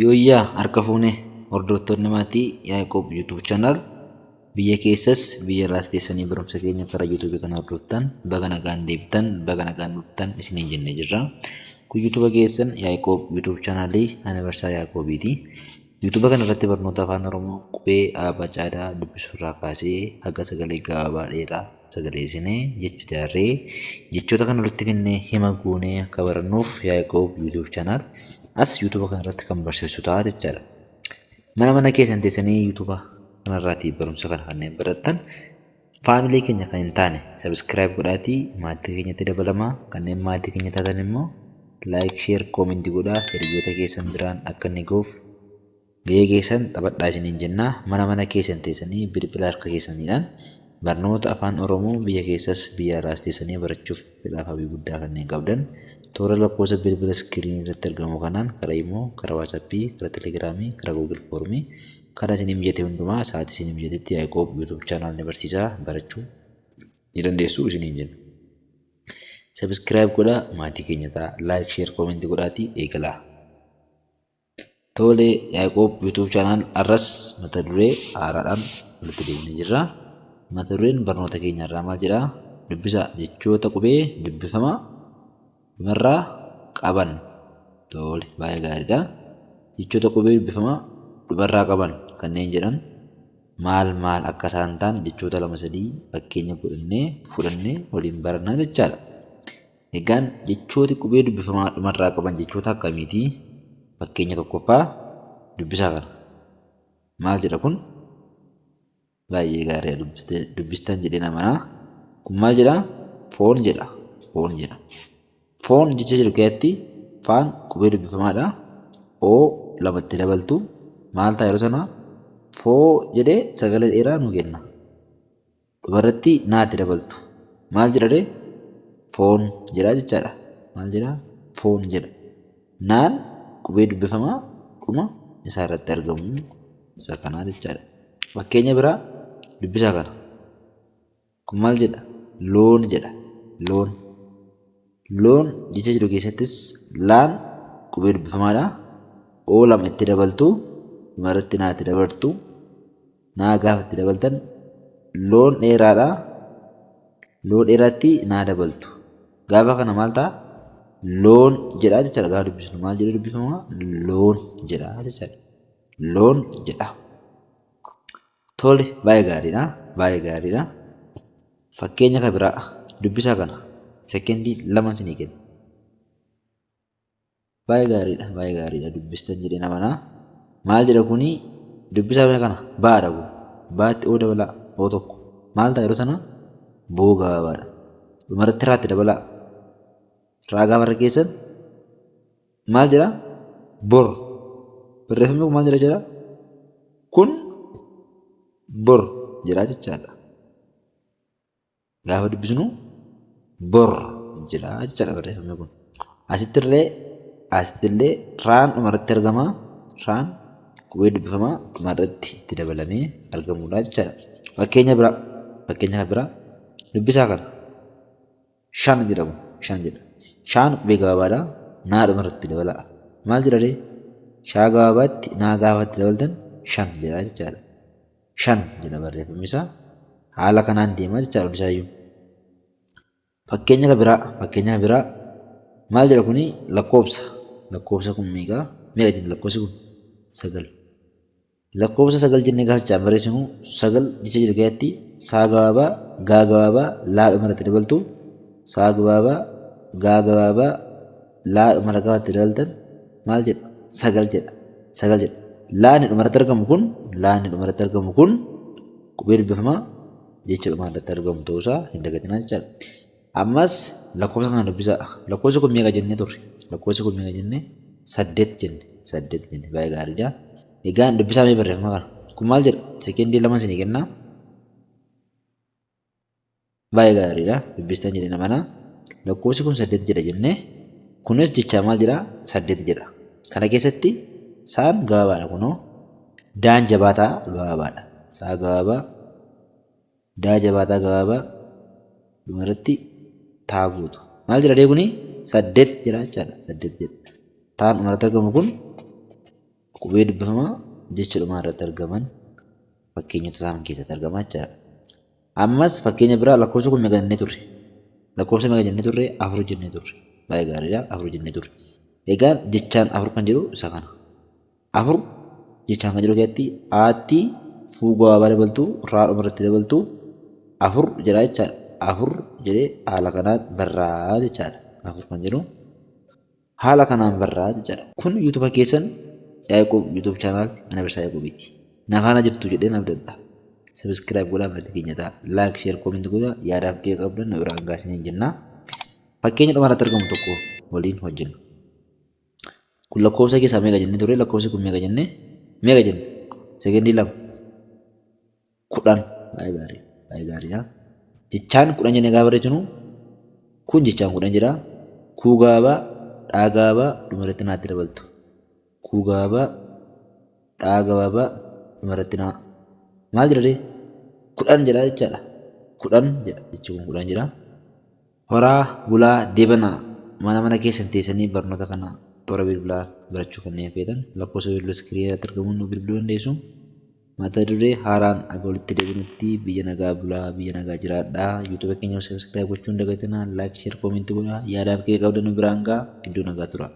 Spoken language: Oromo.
Yooyyaa harka fuunee hordoftoonni maatii Yaaqoob YouTube channel biyya keessas biyya alaas teessanii barumsa keenya karaa YouTube kana hordoftan baga nagaan deebittan baga nagaan dhuftan isiniin jennee jirra. Kun YouTube keessan Yaaqoob YouTube channel Anniversaa Yaaqoobiiti. YouTube kana irratti barnoota afaan Oromoo qubee Aabaa Caadaa dubbisuu irraa kaasee haga sagalee gabaabaa dheeraa sagaleessinee jecha jaarree jechoota kana walitti finnee hima guunee akka barannuuf Yaaqoob YouTube channel as YouTube kana irratti kan barsiisu ta'a jechaadha. Mana keessan teessanii YouTube kana irratti barumsa kana kanneen barattan faamilii keenya kan hin taane subscribe godhaatii maatii keenyatti dabalamaa, kanneen maatii keenya taatan immoo like, share, comment godhaa hiriyoota keessan biraan akka inni gahuuf gahee keessan taphadhaa isiniin jenna. Mana keessan teessanii bilbila harka keessaniidhaan barnoota afaan Oromoo biyya keessas biyya alaas teessanii barachuuf fedhaaf hawwii guddaa kanneen qabdan toora lakkoofsa bilbila iskiriinii irratti argamu kanaan karaa immoo karaa waatsaappii, karaa telegiraamii, karaa guugil foormii karaa isinii mijate hundumaa sa'aatii isinii mijatetti Yaaqoob YouTube channel ni barsiisaa barachuu ni dandeessu isiniin jenna. Subscribe godhaa maatii keenya ta'a, like, share, comment godhaatii eegalaa. Tole Yaaqoob YouTube channel arras mata duree haaraadhaan walitti deemnee jirra. Mata dureen barnoota keenya irraa maal jedhaa? Dubbisaa jechoota qubee dubbifamaa dhumarraa qaban. Tole baay'ee gaariidha. Jechoota qubee dubbifamaa dhumarraa qaban kanneen jedhan maal akka isaan ta'an jechoota lama sadii fakkeenya godhannee fudhannee waliin barannaa jechaadha. Egaan jechooti qubee dubbifamaa dhumarraa qaban jechoota akkamiiti? Fakkeenya tokkoffaa dubbisaa kana. Maal jedha kun? Baay'ee gaariidha dubbistan jedhee namanaa. Kun maal jedhaa? Foon jedha. Foon jedha. Foon jecha jedhu keessatti faan qubee dubbifamaadha. Oo lamatti dabaltu maal ta'a yeroo sana? Foo jedhee sagalee dheeraa nu kenna. Dhumarratti naatti dabaltu. Maal jedha? Foon jedhaa jechaadha. Maal jedhaa? Foon jedha. Naan qubee dubbifamaa dhuma isaa irratti argamu isa kanaa jechaadha. Fakkeenya biraa dubbisaa kana. Kun maal jedha? Loon jedha. Loon. Loon jecha jedhu keessattis laan qubee dubbifamaadha. Oo lama itti dabaltu dhumarratti naa itti dabaltu. Naa gaafa itti dabaltan loon dheeraadha. Loon dheeraatti naa dabaltu. Gaafa kana maal ta'a? Loon jedhaa jechaadha. Gaafa dubbisnu maal jedhee dubbifamaa? Loon jedhaa jechaadha. Loon jedha. Tole baay'ee gaariidha. Baay'ee gaariidha. Fakkeenya kan biraa dubbisaa kana sekendii lama isinii kenna. Baay'ee gaariidha. Baay'ee gaariidha. Dubbistan jedhee namanaa. Maal jedha kuni dubbisaa kana baadha kun. Baatti oo dabalaa oo tokko. Maal ta'a yeroo sana? Boo gabaabaadha. Dhumarratti raatti dabalaa. Raa gaafa keessan maal jedhaa? Bor. Barreeffamni kun maal jedha? Kun bor jedhaa jechaadha. Gaafa dubbisnu bor jedhaa jechaadha barreeffamni kun. Asittillee raan dhumarratti argamaa. Raan qubee dubbifamaa dhumarratti itti dabalamee argamudha jechaadha. Fakkeenya biraa dubbisaa kana shan jedhamu. Shan jedha. Shaan qubee gabaabaadha. Naa dhumarratti dabalaa. Maal jedha? Shaa gabaabaatti naa gaafatti dabaltan shan jedha jechaadha. Shan jedha barreeffamni isaa. Haala kanaan deemaa jechaadha hundisaayyuu. Fakkeenya kan biraa maal jedha kuni? Lakkoofsa. Lakkoofsa kun meeqa jenna lakkoofsi kun? 9. Lakkoofsa 9 jennee gaafa jechaan barreessinu 9 jecha jedhu keessatti saa gabaabaa, gaa gabaabaa, laa dhumarratti dabaltu. Saa gabaabaa, gaa gabaabaa, laa dhumara gaafa itti dabaltan maal jedha? 9 jedha. 9 jedha. Laanni dhumarratti argamu kun qubee dubbifamaa jecha dhumarratti argamu ta'uusaa hin dagatinaa jechaadha. Ammas lakkoofsa kana dubbisaa. Lakkoofsi kun meeqa jennee turre? Lakkoofsi kun meeqa jennee? 8 jenne. 8 jenne. Baay'ee gaariidha. Egaan dubbisaa mee barreeffama kana. Kun maal jedha? Sekendii lama isinii kennaa. Baay'ee gaariidha. Dubbistan jedhee namanaa. Lakkoofsi kun 8 jedha jennee. Kunis jecha maal jedhaa? 8 jedha. Kana keessatti saan gabaabaadha kunoo. Daan jabaataa gabaabaadha. Saa gabaabaa. Daa jabaataa gabaabaa. Dhumarratti taa guutu. Maal jedha kuni? 8 jedha jechaadha. 8 jedha. Taan dhumarratti argamu kun qubee dubbifamaa jecha dhumaa irratti argaman fakkeenyota isaan keessatti argamaa jechaadha. Ammas fakkeenya biraa lakkoofsa kun meeqa jennee turre? Lakkoofsa meeqa jennee turre? Afur jennee turre. Baay'ee gaariidha. Afur jennee turre. Egaa jechaan afur kan jedhu isa kana. Afur jechaan kan jedhu keessatti haatti fuugaa gabaabaa dabaltuu raadhuma irratti dabaltuu afur jedha jechaadha. Afur jedhee haala kanaan barraa jechaadha. Afur kan jedhu haala kanaan barraa jechaadha. Kun yuutuuba keessan Yaaqoob yuutuub chaanaal Ana Barsaa Yaaqoobiiti. Na faana jirtu jedhee naaf dadha. Sabiskiraayib godhaa maatii keenya ta'a. Laayik, sheer, koomentii godhaa yaadaaf gahee qabdan na biraan gaasanii jenna. Fakkeenya dhuma irratti argamu tokko waliin hojjenna. Kun lakkoofsa keessaa meeqa jennee turre? Lakkoofsi kun meeqa jennee? Meeqa jenne? Sekendii lama. 10. Baay'ee gaarii. Baay'ee gaariidha. Jechaan 10 jennee gaafa barreessinu kun jechaan 10 jira. Kuu gaabaa, dhaa gaabaa dhuma irratti naatti dabaltu. Kuu gaabaa, dhaa gabaabaa dhuma irratti naa. Maal jedha dee? 10 jedha jechaadha. 10 jedha jechuun 10 jira. Horaa bulaa deebanaa mana keessan teessanii barnoota kana toora bilbilaa barachuu kanneen feetan lakkoofsa bilbila iskiriinii irratti argamuun nu bilbiluu dandeessu. Mata duree haaraan aga walitti deebinutti biyya nagaa bulaa biyya nagaa jiraadhaa. Yuutuuba keenya sabiskiraayib gochuun dagatinaa laayik sheer koomentii godhaa yaadaaf gahee qabdan biraan gahaa iddoo nagaa tura.